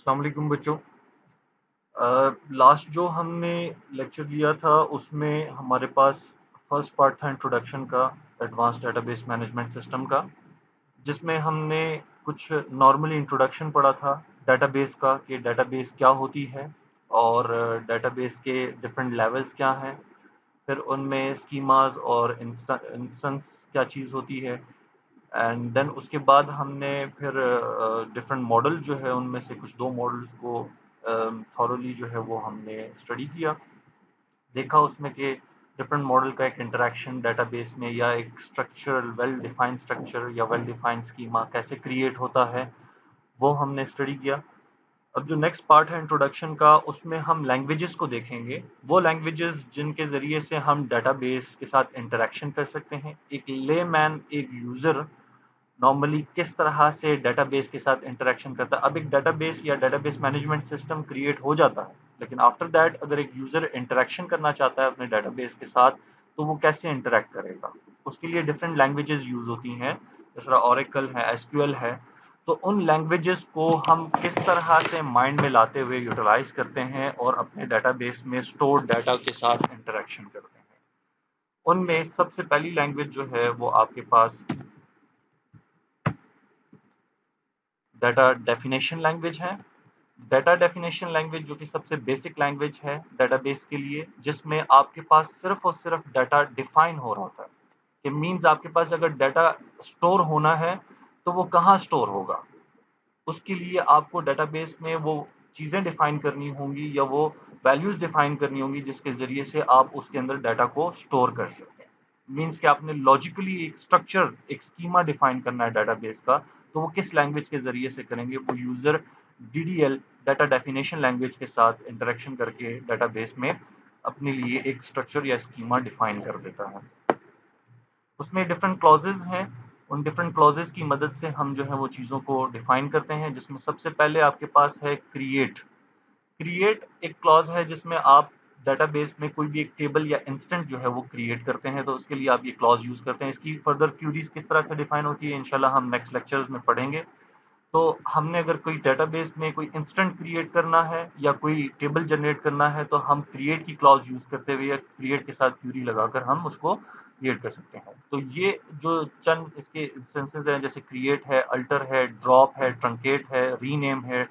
अस्सलाम वालेकुम बच्चों। लास्ट जो हमने लेक्चर लिया था उसमें हमारे पास फर्स्ट पार्ट था इंट्रोडक्शन का एडवांस डेटाबेस मैनेजमेंट सिस्टम का, जिसमें हमने कुछ नॉर्मली इंट्रोडक्शन पढ़ा था डेटाबेस का कि डेटाबेस क्या होती है और डेटाबेस के डिफरेंट लेवल्स क्या हैं। फिर उनमें स्कीमाज और इंस्टेंस क्या चीज़ होती है। एंड देन उसके बाद हमने फिर डिफरेंट मॉडल जो है उनमें से कुछ दो मॉडल्स को थॉरोली जो है वो हमने स्टडी किया, देखा उसमें कि डिफरेंट मॉडल का एक इंटरेक्शन डेटाबेस में या एक स्ट्रक्चर वेल डिफाइंड स्ट्रक्चर या वेल डिफाइंड स्कीमा कैसे क्रिएट होता है, वो हमने स्टडी किया। अब जो नेक्स्ट पार्ट है इंट्रोडक्शन का, उसमें हम लैंग्वेजेस को देखेंगे, वो लैंग्वेजेस जिनके ज़रिए से हम डेटाबेस के साथ इंटरेक्शन कर सकते हैं। एक लेमैन, एक यूज़र नॉर्मली किस तरह से डेटाबेस के साथ इंटरेक्शन करता है। अब एक डेटाबेस या डेटाबेस मैनेजमेंट सिस्टम क्रिएट हो जाता है, लेकिन आफ्टर दैट अगर एक यूज़र इंटरेक्शन करना चाहता है अपने डेटाबेस के साथ, तो वो कैसे इंटरेक्ट करेगा। उसके लिए डिफरेंट लैंग्वेजेस यूज़ होती हैं, जिस तरह ओरेकल है, एसक्यूएल है। तो उन लैंग्वेजेस को हम किस तरह से माइंड में लाते हुए यूटिलाइज करते हैं और अपने डेटाबेस में स्टोर्ड डाटा के साथ इंटरेक्शन करते हैं। उनमें सबसे पहली लैंग्वेज जो है वो आपके पास डाटा डेफिनेशन लैंग्वेज है। डाटा डेफिनेशन लैंग्वेज जो कि सबसे बेसिक लैंग्वेज है डेटाबेस के लिए, जिसमें आपके पास सिर्फ और सिर्फ डाटा डिफाइन हो रहा होता है। कि मीन्स आपके पास अगर डाटा स्टोर होना है तो वो कहाँ स्टोर होगा, उसके लिए आपको डेटाबेस में वो चीज़ें डिफाइन करनी होंगी या वो वैल्यूज़ डिफाइन करनी होंगी जिसके ज़रिए से आप उसके अंदर डाटा को स्टोर कर सकें। मीन्स कि आपने लॉजिकली एक स्ट्रक्चर, एक स्कीमा डिफाइन करना है डेटाबेस का, तो वो किस लैंग्वेज के ज़रिए से करेंगे, वो user DDL data definition language के साथ इंटरेक्शन करके डेटाबेस में अपने लिए एक स्ट्रक्चर या स्कीमा डिफाइन कर देता है। उसमें डिफरेंट क्लॉजेज हैं, उन डिफरेंट क्लॉजेज की मदद से हम जो है वो चीज़ों को डिफाइन करते हैं, जिसमें सबसे पहले आपके पास है क्रिएट। क्रिएट एक क्लॉज है जिसमें आप डेटाबेस में कोई भी एक टेबल या इंस्टेंट जो है वो क्रिएट करते हैं, तो उसके लिए आप ये क्लॉज यूज़ करते हैं। इसकी फर्दर क्यूरीज किस तरह से डिफाइन होती है इंशाल्लाह हम नेक्स्ट लेक्चर्स में पढ़ेंगे। तो हमने अगर कोई डेटाबेस में कोई इंस्टेंट क्रिएट करना है या कोई टेबल जनरेट करना है, तो हम क्रिएट की क्लॉज यूज़ करते हुए या क्रिएट के साथ क्यूरी लगाकर हम उसको क्रिएट कर सकते हैं। तो ये जो चंद इसके इंस्टेंसेस हैं, जैसे क्रिएट है, अल्टर है, ड्रॉप है, ट्रंकेट है, रीनेम है,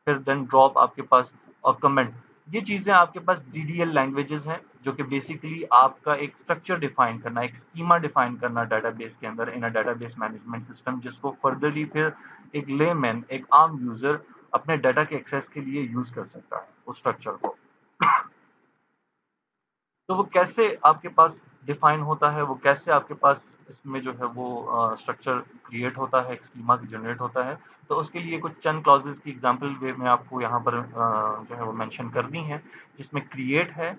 फिर देन ड्रॉप आपके पास, और कमेंट। ये चीज़ें आपके पास डीडीएल लैंग्वेजेस हैं, जो कि बेसिकली आपका एक स्ट्रक्चर डिफाइन करना, एक स्कीमा डिफाइन करना डेटाबेस के अंदर इन अ डेटाबेस मैनेजमेंट सिस्टम, जिसको फर्दरली फिर एक लेमैन, एक आम यूजर अपने डाटा के एक्सेस के लिए यूज कर सकता है उस स्ट्रक्चर को। तो वो कैसे आपके पास डिफाइन होता है, वो कैसे आपके पास इसमें जो है वो स्ट्रक्चर क्रिएट होता है, एक स्कीमा जनरेट होता है। तो उसके लिए कुछ चंद क्लॉजेस की एग्जांपल वे में आपको यहाँ पर जो है वो मेंशन करनी है, जिसमें क्रिएट है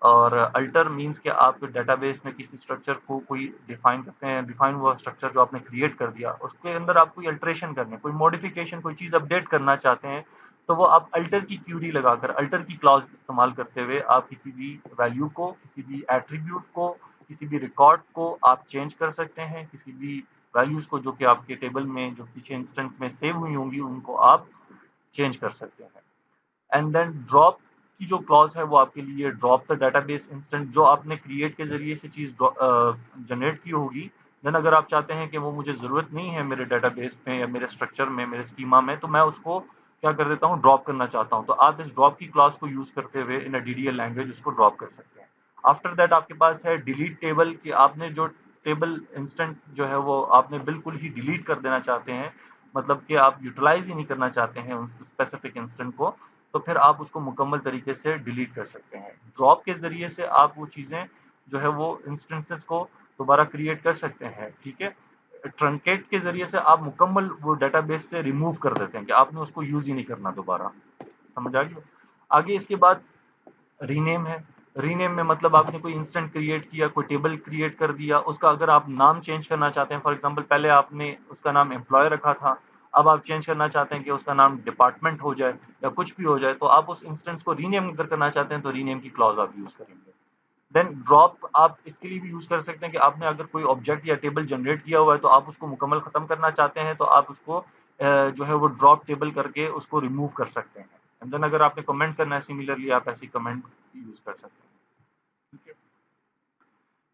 और अल्टर मींस कि आप डेटाबेस में किसी स्ट्रक्चर को कोई डिफाइन करते हैं, डिफाइन हुआ स्ट्रक्चर जो आपने क्रिएट कर दिया, उसके अंदर आप कोई अल्टरेशन करने, कोई मॉडिफिकेशन, कोई चीज़ अपडेट करना चाहते हैं, तो वो आप अल्टर की क्यूरी लगाकर, अल्टर की क्लॉज इस्तेमाल करते हुए आप किसी भी वैल्यू को, किसी भी एट्रीब्यूट को, किसी भी रिकॉर्ड को आप चेंज कर सकते हैं। किसी भी वैल्यूज़ को जो कि आपके टेबल में जो पीछे इंस्टेंट में सेव हुई होंगी, उनको आप चेंज कर सकते हैं। एंड देन ड्रॉप की जो क्लॉज है वो आपके लिए ड्रॉप द डेटाबेस इंस्टेंट, जो आपने क्रिएट के जरिए से चीज़ जनरेट की होगी, देन अगर आप चाहते हैं कि वो मुझे ज़रूरत नहीं है मेरे डेटाबेस में या मेरे स्ट्रक्चर में, मेरे स्कीमा में, तो मैं उसको क्या कर देता हूँ, ड्रॉप करना चाहता हूँ, तो आप इस ड्रॉप की क्लॉज को यूज़ करते हुए इन अ डीडीएल लैंग्वेज उसको ड्रॉप कर सकते हैं। आफ्टर दैट आपके पास है डिलीट टेबल, कि आपने जो टेबल इंस्टेंट जो है वो आपने बिल्कुल ही डिलीट कर देना चाहते हैं, मतलब कि आप यूटिलाइज ही नहीं करना चाहते हैं उस स्पेसिफिक इंस्टेंट को, तो फिर आप उसको मुकम्मल तरीके से डिलीट कर सकते हैं। ड्रॉप के ज़रिए से आप वो चीज़ें जो है वो इंस्टेंसेस को दोबारा क्रिएट कर सकते हैं, ठीक है। ट्रंकेट के ज़रिए से आप मुकम्मल वो डेटाबेस से रिमूव कर देते हैं कि आपने उसको यूज़ ही नहीं करना दोबारा। समझ आ गया? आगे इसके बाद रीनेम है। रीनेम में मतलब आपने कोई इंस्टेंट क्रिएट किया, कोई टेबल क्रिएट कर दिया, उसका अगर आप नाम चेंज करना चाहते हैं, फॉर एग्जांपल पहले आपने उसका नाम एम्प्लॉय रखा था, अब आप चेंज करना चाहते हैं कि उसका नाम डिपार्टमेंट हो जाए या कुछ भी हो जाए, तो आप उस इंस्टेंस को रीनेम अगर करना चाहते हैं तो रीनेम की क्लॉज आप यूज़ करेंगे। देन ड्रॉप आप इसके लिए भी यूज़ कर सकते हैं कि आपने अगर कोई ऑब्जेक्ट या टेबल जनरेट किया हुआ है, तो आप उसको मुकम्मल ख़त्म करना चाहते हैं, तो आप उसको जो है वो ड्रॉप टेबल करके उसको रिमूव कर सकते हैं। एंड देन अगर आपने कमेंट करना है सिमिलरली आप ऐसी कमेंट यूज कर सकते हैं। ठीक है।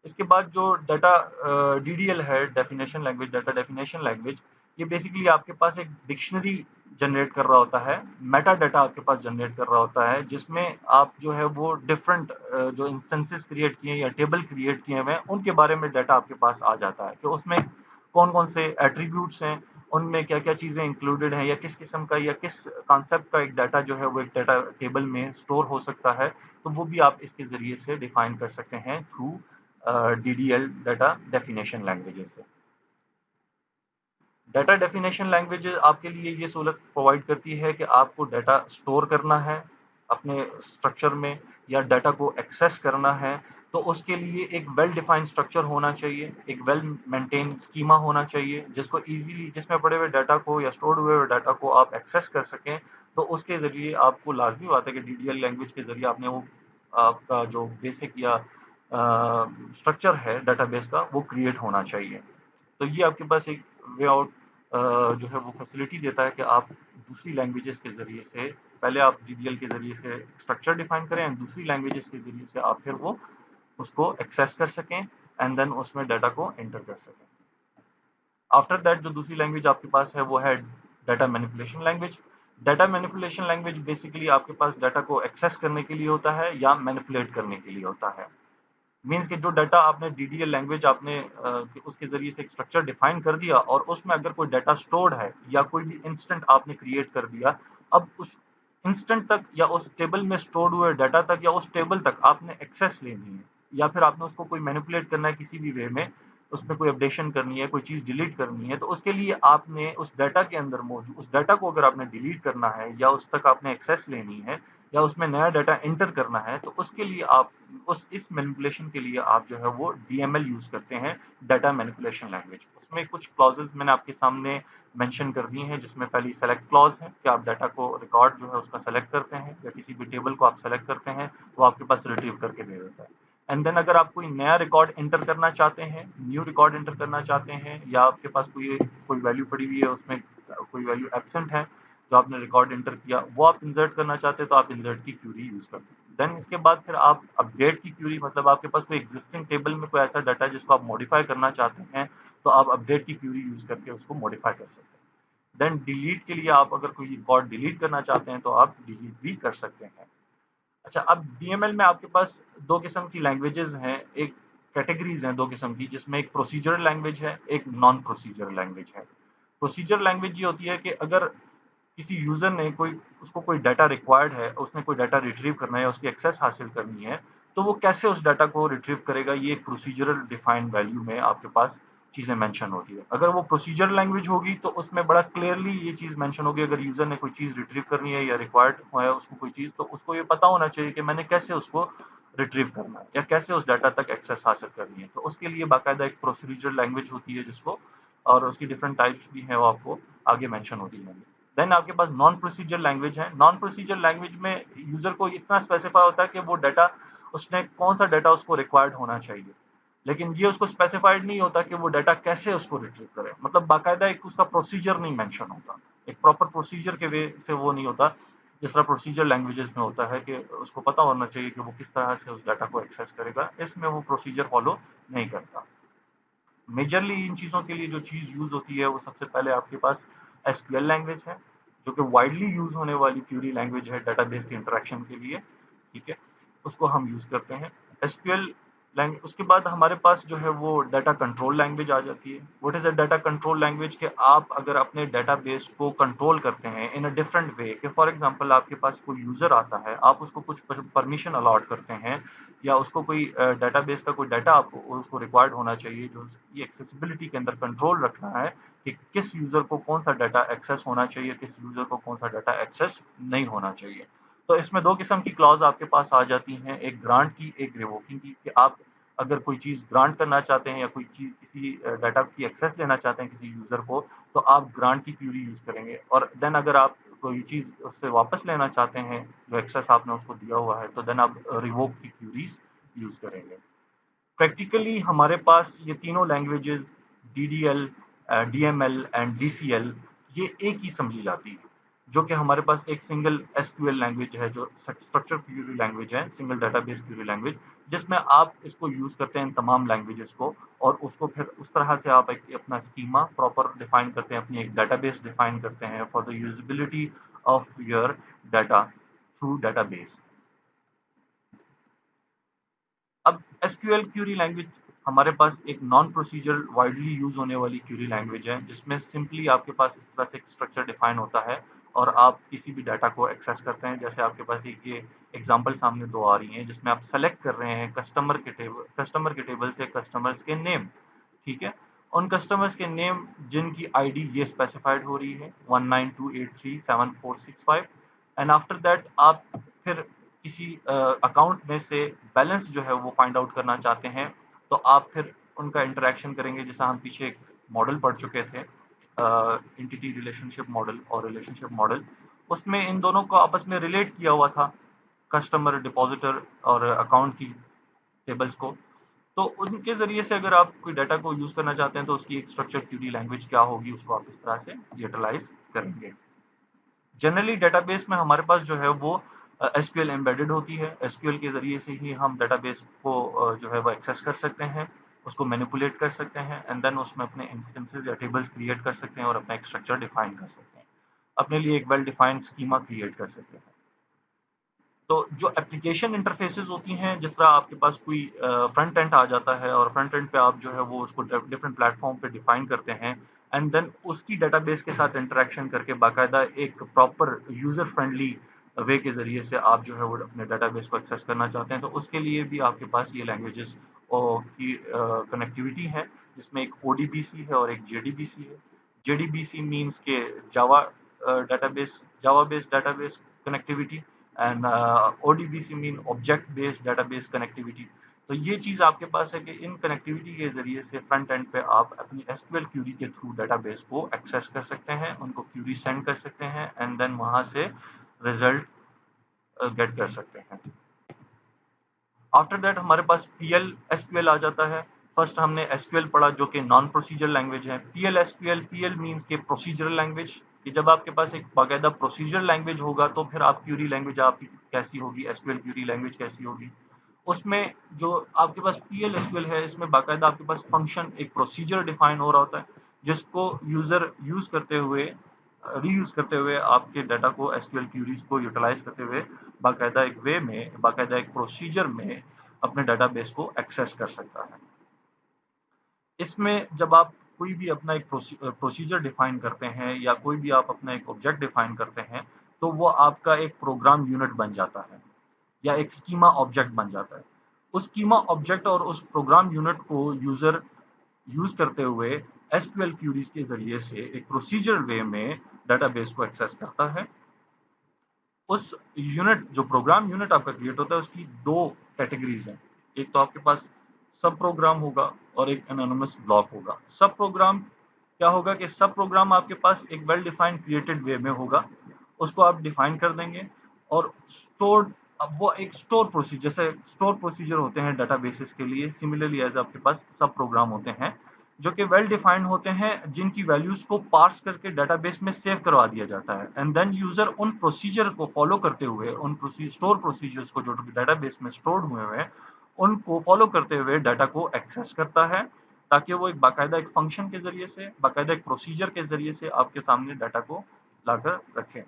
इसके बाद जो डाटा डीडीएल है, definition language, data definition language, ये बेसिकली आपके पास एक डिक्शनरी जनरेट कर रहा होता है, मेटा डाटा आपके पास जनरेट कर रहा होता है, जिसमें आप जो है वो डिफरेंट जो इंस्टेंसेस क्रिएट किए या टेबल क्रिएट किए हुए हैं उनके बारे में डाटा आपके पास आ जाता है कि उसमें कौन कौन से एट्रीब्यूट्स हैं, उनमें क्या क्या चीज़ें इंक्लूडेड हैं, या किस किस्म का या किस कॉन्सेप्ट का एक डाटा जो है वो एक डाटा टेबल में स्टोर हो सकता है। तो वो भी आप इसके ज़रिए से डिफाइन कर सकते हैं through DDL data definition languages से। डाटा डेफिनेशन लैंग्वेज आपके लिए ये सहूलत प्रोवाइड करती है कि आपको डाटा स्टोर करना है अपने स्ट्रक्चर में या डाटा को एक्सेस करना है, तो उसके लिए एक वेल डिफाइंड स्ट्रक्चर होना चाहिए, एक वेल मेंटेन स्कीमा होना चाहिए जिसको इजीली, जिसमें पड़े हुए डाटा को या स्टोर्ड हुए डाटा को आप एक्सेस कर सकें। तो उसके ज़रिए आपको लाजमी बात है कि DDL लैंग्वेज के ज़रिए आपने वो आपका जो बेसिक या स्ट्रक्चर है डाटाबेस का वो क्रिएट होना चाहिए। तो ये आपके पास एक वे आउट जो है वो फैसिलिटी देता है कि आप दूसरी लैंग्वेजेस के ज़रिए से, पहले आप DDL के ज़रिए से स्ट्रक्चर डिफाइन करें एंड दूसरी लैंग्वेजेस के ज़रिए से आप फिर वो उसको एक्सेस कर सकें एंड देन उसमें डाटा को एंटर कर सकें। आफ्टर दैट जो दूसरी लैंग्वेज आपके पास है वो है data manipulation language. Data manipulation language basically आपके पास डाटा को एक्सेस करने के लिए होता है या मैनिपुलेट करने के लिए होता है। मीन्स कि जो डाटा आपने DDL लैंग्वेज आपने उसके ज़रिए से एक स्ट्रक्चर डिफाइन कर दिया और उसमें अगर कोई डाटा स्टोर्ड है या कोई भी इंस्टेंट आपने क्रिएट कर दिया, अब उस इंस्टेंट तक या उस टेबल में स्टोर्ड हुए डाटा तक या उस टेबल तक आपने एक्सेस लेनी है या फिर आपने उसको कोई मैनिपुलेट करना है किसी भी वे में, उसमें कोई अपडेशन करनी है, कोई चीज़ डिलीट करनी है, तो उसके लिए आपने उस डाटा के अंदर मौजूद उस डाटा को अगर आपने डिलीट करना है या उस तक आपने एक्सेस लेनी है या उसमें नया डाटा एंटर करना है, तो उसके लिए आप उस इस मैनिपुलेशन के लिए आप जो है वो DML यूज़ करते हैं, डाटा मैनिपुलेशन लैंग्वेज। उसमें कुछ क्लॉजेज़ मैंने आपके सामने मेंशन कर दिए हैं, जिसमें पहली सेलेक्ट क्लॉज़ है कि आप डाटा को रिकॉर्ड जो है उसका सेलेक्ट करते हैं या किसी भी टेबल को आप सेलेक्ट करते हैं, तो आपके पास रिट्रीव करके दे देता है। एंड देन अगर आप कोई नया रिकॉर्ड एंटर करना चाहते हैं, न्यू रिकॉर्ड एंटर करना चाहते हैं या आपके पास कोई कोई वैल्यू पड़ी हुई है, उसमें कोई वैल्यू एब्सेंट है, जो आपने रिकॉर्ड एंटर किया वो आप इंसर्ट करना चाहते हैं, तो आप इंसर्ट की क्यूरी यूज़ करते हैं। देन इसके बाद फिर आप अपडेट की क्यूरी, मतलब आपके पास कोई एग्जिस्टिंग टेबल में कोई ऐसा डाटा है जिसको आप मॉडिफाई करना चाहते हैं, तो आप अपडेट की क्यूरी यूज़ करके उसको मॉडिफाई कर सकते हैं। देन डिलीट के लिए आप अगर कोई रिकॉर्ड डिलीट करना चाहते हैं, तो आप डिलीट भी कर सकते हैं। अच्छा, अब DML में आपके पास दो किस्म की लैंग्वेजेस हैं, एक कैटेगरीज हैं दो किस्म की, जिसमें एक प्रोसीजरल लैंग्वेज है, एक नॉन प्रोसीजरल लैंग्वेज है। प्रोसीजर लैंग्वेज ये होती है कि अगर किसी यूजर ने कोई उसको कोई डाटा रिक्वायर्ड है, उसने कोई डाटा रिट्रीव करना है या उसकी एक्सेस हासिल करनी है, तो वो कैसे उस डाटा को रिट्रीव करेगा, ये एक प्रोसीजरल डिफाइंड वैल्यू में आपके पास चीज़ें मेंशन होती है। अगर वो प्रोसीजर लैंग्वेज होगी तो उसमें बड़ा क्लियरली ये चीज़ मेंशन होगी, अगर यूजर ने कोई चीज़ रिट्रीव करनी है या रिक्वायर्ड है उसको कोई चीज़, तो उसको ये पता होना चाहिए कि मैंने कैसे उसको रिट्रीव करना है या कैसे उस डाटा तक एक्सेस हासिल करनी है। तो उसके लिए बाकायदा एक प्रोसीजर लैंग्वेज होती है जिसको, और उसकी डिफरेंट टाइप्स भी हैं, वो आपको आगे मेंशन होती जाएंगी। देन आपके पास नॉन प्रोसीजर लैंग्वेज है। नॉन प्रोसीजर लैंग्वेज में यूजर को इतना स्पेसिफाई होता है कि वो डाटा, उसने कौन सा डाटा उसको रिक्वायर्ड होना चाहिए, लेकिन ये उसको स्पेसिफाइड नहीं होता कि वो डाटा कैसे उसको रिट्रीव करे। मतलब बाकायदा एक उसका प्रोसीजर नहीं मेंशन होता, एक प्रॉपर प्रोसीजर के वे से वो नहीं होता जिस तरह प्रोसीजर लैंग्वेजेस में होता है कि उसको पता होना चाहिए कि वो किस तरह से उस डाटा को एक्सेस करेगा। इसमें वो प्रोसीजर फॉलो नहीं करता। मेजरली इन चीज़ों के लिए जो चीज़ यूज़ होती है वो सबसे पहले आपके पास SQL लैंग्वेज है, जो कि वाइडली यूज़ होने वाली क्यूरी लैंग्वेज है डाटाबेस के इंटरेक्शन के लिए। ठीक है, उसको हम यूज़ करते हैं SQL लैंग्वेज। उसके बाद हमारे पास जो है वो डाटा कंट्रोल लैंग्वेज आ जाती है। What is a data control language? के आप अगर अपने डाटाबेस को कंट्रोल करते हैं इन अ डिफरेंट वे, कि फॉर एग्जांपल आपके पास कोई यूज़र आता है, आप उसको कुछ परमिशन अलॉट करते हैं या उसको कोई डेटाबेस का कोई डाटा आपको उसको रिक्वायर्ड होना चाहिए, जो उसकी एक्सेसिबिलिटी के अंदर कंट्रोल रखना है कि किस यूज़र को कौन सा डाटा एक्सेस होना चाहिए, किस यूज़र को कौन सा डाटा एक्सेस नहीं होना चाहिए। तो इसमें दो किस्म की क्लॉज आपके पास आ जाती हैं, एक ग्रांट की, एक रिवोकिंग की, कि आप अगर कोई चीज़ ग्रांट करना चाहते हैं या कोई चीज़ किसी डाटा की एक्सेस देना चाहते हैं किसी यूज़र को, तो आप ग्रांट की क्यूरी यूज़ करेंगे। और देन अगर आप कोई चीज़ उससे वापस लेना चाहते हैं, जो एक्सेस आपने उसको दिया हुआ है, तो देन आप रिवोक की क्यूरीज यूज़ करेंगे। प्रैक्टिकली हमारे पास ये तीनों languages DDL, DML and DCL, ये एक ही समझी जाती है, जो कि हमारे पास एक सिंगल एसक्यूएल लैंग्वेज है, जो स्ट्रक्चर क्वेरी लैंग्वेज है, सिंगल डेटाबेस क्वेरी लैंग्वेज, जिसमें आप इसको यूज करते हैं इन तमाम लैंग्वेजेस को, और उसको फिर उस तरह से आप एक अपना स्कीमा प्रॉपर डिफाइन करते हैं, अपनी एक डेटाबेस डिफाइन करते हैं for the usability of your data through database. अब एसक्यूएल क्यूरी लैंग्वेज हमारे पास एक नॉन प्रोसीजरल वाइडली यूज होने वाली क्यूरी लैंग्वेज है, जिसमें सिंपली आपके पास इस तरह से एक स्ट्रक्चर डिफाइन होता है और आप किसी भी डाटा को एक्सेस करते हैं। जैसे आपके पास एक ये एग्जांपल सामने दो आ रही हैं, जिसमें आप सेलेक्ट कर रहे हैं कस्टमर के टेबल से कस्टमर्स के नेम, ठीक है। उन कस्टमर्स के नेम जिनकी आईडी ये स्पेसिफाइड हो रही है 192837465, एंड आफ्टर दैट आप फिर किसी अकाउंट में से बैलेंस जो है वो फाइंड आउट करना चाहते हैं, तो आप फिर उनका इंटरेक्शन करेंगे, जैसा हम पीछे एक मॉडल पढ़ चुके थे, एंटिटी रिलेशनशिप मॉडल और रिलेशनशिप मॉडल। उसमें इन दोनों को आपस में रिलेट किया हुआ था, कस्टमर, डिपॉजिटर और अकाउंट की टेबल्स को। तो उनके ज़रिए से अगर आप कोई डाटा को यूज़ करना चाहते हैं, तो उसकी एक स्ट्रक्चर क्यूरी लैंग्वेज क्या होगी, उसको आप इस तरह से यूटिलाइज करेंगे। जनरली डेटाबेस में हमारे पास जो है वो एसक्यूएल एम्बेडेड होती है। एसक्यूएल के ज़रिए से ही हम डेटाबेस को जो है वो एक्सेस कर सकते हैं, उसको मैनिपुलेट कर सकते हैं, एंड देन उसमें अपने इंस्टेंसेस या टेबल्स क्रिएट कर सकते हैं और अपना एक स्ट्रक्चर डिफाइन कर सकते हैं, अपने लिए एक वेल डिफाइंड स्कीमा क्रिएट कर सकते हैं। तो जो एप्लीकेशन इंटरफेसेस होती हैं, जिस तरह आपके पास कोई फ्रंट एंड आ जाता है और फ्रंट एंड पे आप जो है वो उसको डिफरेंट प्लेटफॉर्म पे डिफाइन करते हैं, एंड देन उसकी डेटाबेस के साथ इंटरेक्शन करके बाकायदा एक प्रॉपर यूजर फ्रेंडली वे के जरिए से आप जो है वो अपने डेटाबेस को एक्सेस करना चाहते हैं, तो उसके लिए भी आपके पास ये लैंग्वेजेस की कनेक्टिविटी है, जिसमें एक ओडीबीसी है और एक जेडीबीसी है। जेडीबीसी मीन्स के जावा database, Java based database connectivity, and ODBC mean object based database connectivity. तो ये चीज़ आपके पास है कि इन कनेक्टिविटी के जरिए से फ्रंट एंड पे आप अपनी एसक्यूएल क्यूरी के थ्रू डेटाबेस को एक्सेस कर सकते हैं, उनको क्यूरी सेंड कर सकते हैं, एंड देन वहां से रिजल्ट गेट कर सकते हैं। आफ्टर दैट हमारे पास पीएल एसक्यूएल आ जाता है। फर्स्ट हमने एसक्यूएल पढ़ा जो कि नॉन प्रोसीजर लैंग्वेज है। पीएल एसक्यूएल, पीएल मीन्स के प्रोसीजरल लैंग्वेज, कि जब आपके पास एक बाकायदा प्रोसीजर लैंग्वेज होगा तो फिर आप क्यूरी लैंग्वेज आपकी कैसी होगी, एसक्यूएल क्यूरी लैंग्वेज कैसी होगी। उसमें जो आपके पास पीएल एसक्यूएल है, इसमें बाकायदा आपके पास फंक्शन, एक प्रोसीजर डिफाइन हो रहा होता है, जिसको यूजर यूज करते हुए, रीयूज करते हुए आपके डाटा को, एसक्यूएल क्यूरीज को यूटिलाइज करते हुए बाकायदा एक वे में, बाकायदा एक प्रोसीजर में अपने डाटाबेस को एक्सेस कर सकता है। इसमें जब आप कोई भी अपना एक प्रोसीजर डिफाइन करते हैं या कोई भी आप अपना एक ऑब्जेक्ट डिफाइन करते हैं, तो वो आपका एक प्रोग्राम यूनिट बन जाता है या एक स्कीमा ऑब्जेक्ट बन जाता है। उस स्कीमा ऑब्जेक्ट और उस प्रोग्राम यूनिट को यूजर यूज करते हुए एसक्यूएल क्यूरीज के जरिए से एक प्रोसीजर वे में डाटाबेस को एक्सेस करता है। उस यूनिट, जो प्रोग्राम यूनिट आपका क्रिएट होता है, उसकी दो कैटेगरीज हैं। एक तो आपके पास सब प्रोग्राम होगा और एक एनोनिमस ब्लॉक होगा। सब प्रोग्राम क्या होगा कि सब प्रोग्राम आपके पास एक वेल डिफाइंड क्रिएटेड वे में होगा, उसको आप डिफाइन कर देंगे, और स्टोर, अब वो एक स्टोर प्रोसीजर, जैसे स्टोर प्रोसीजर होते हैं डेटाबेसेस के लिए, सिमिलरली एज आपके पास सब प्रोग्राम होते हैं जो कि वेल डिफाइंड होते हैं, जिनकी वैल्यूज को पार्स करके डेटाबेस में सेव करवा दिया जाता है, एंड देन यूजर उन प्रोसीजर को फॉलो करते हुए, उन स्टोर प्रोसीजर्स को जो डेटाबेस में स्टोर्ड हुए हैं, उनको फॉलो करते हुए डाटा को एक्सेस करता है, ताकि वो एक बाकायदा एक फंक्शन के जरिए से, बाकायदा एक प्रोसीजर के जरिए से आपके सामने डाटा को लाकर रखें।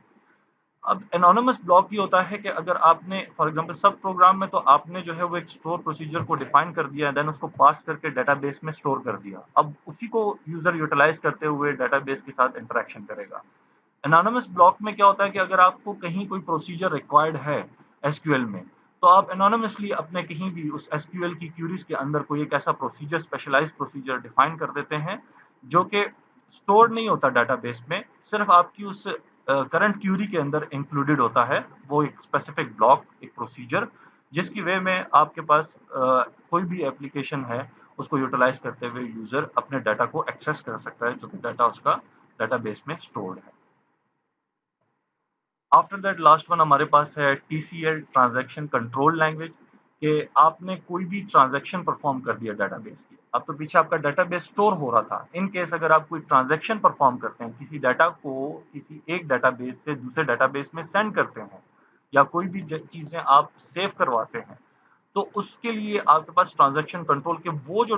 अब एनोनिमस ब्लॉक ये होता है कि अगर आपने फॉर एग्जांपल सब प्रोग्राम में, तो आपने जो है वो एक स्टोर प्रोसीजर को डिफाइन कर दिया, देन उसको पास करके डेटाबेस में स्टोर कर दिया, अब उसी को यूजर यूटिलाइज करते हुए डेटाबेस के साथ इंटरेक्शन करेगा। एनोनिमस ब्लॉक में क्या होता है कि अगर आपको कहीं कोई प्रोसीजर रिक्वायर्ड है एसक्यूएल में, तो आप एनोनिमसली अपने कहीं भी उस एसक्यूएल की क्यूरीज के अंदर कोई एक ऐसा प्रोसीजर, स्पेशलाइज्ड प्रोसीजर डिफाइन कर देते हैं, जो कि स्टोर नहीं होता डाटाबेस में, सिर्फ आपकी उस करंट क्यूरी के अंदर इंक्लूडेड होता है वो एक स्पेसिफिक ब्लॉक, एक प्रोसीजर, जिसकी वे में आपके पास कोई भी एप्लीकेशन है, उसको यूटिलाइज करते हुए यूजर अपने डाटा को एक्सेस कर सकता है, जो कि डाटा उसका डाटाबेस में स्टोर्ड है। आफ्टर दैट लास्ट वन हमारे पास है TCL, ट्रांजैक्शन कंट्रोल लैंग्वेज। कि आपने कोई भी ट्रांजैक्शन परफॉर्म कर दिया डेटाबेस की। अब तो पीछे आपका डेटाबेस स्टोर हो रहा था। इन केस अगर आप कोई ट्रांजैक्शन परफॉर्म करते हैं, किसी डाटा को किसी एक डेटाबेस से दूसरे डेटाबेस में सेंड करते हैं या कोई भी चीज़ें आप सेव करवाते हैं, तो उसके लिए आपके पास ट्रांजैक्शन कंट्रोल के वो जो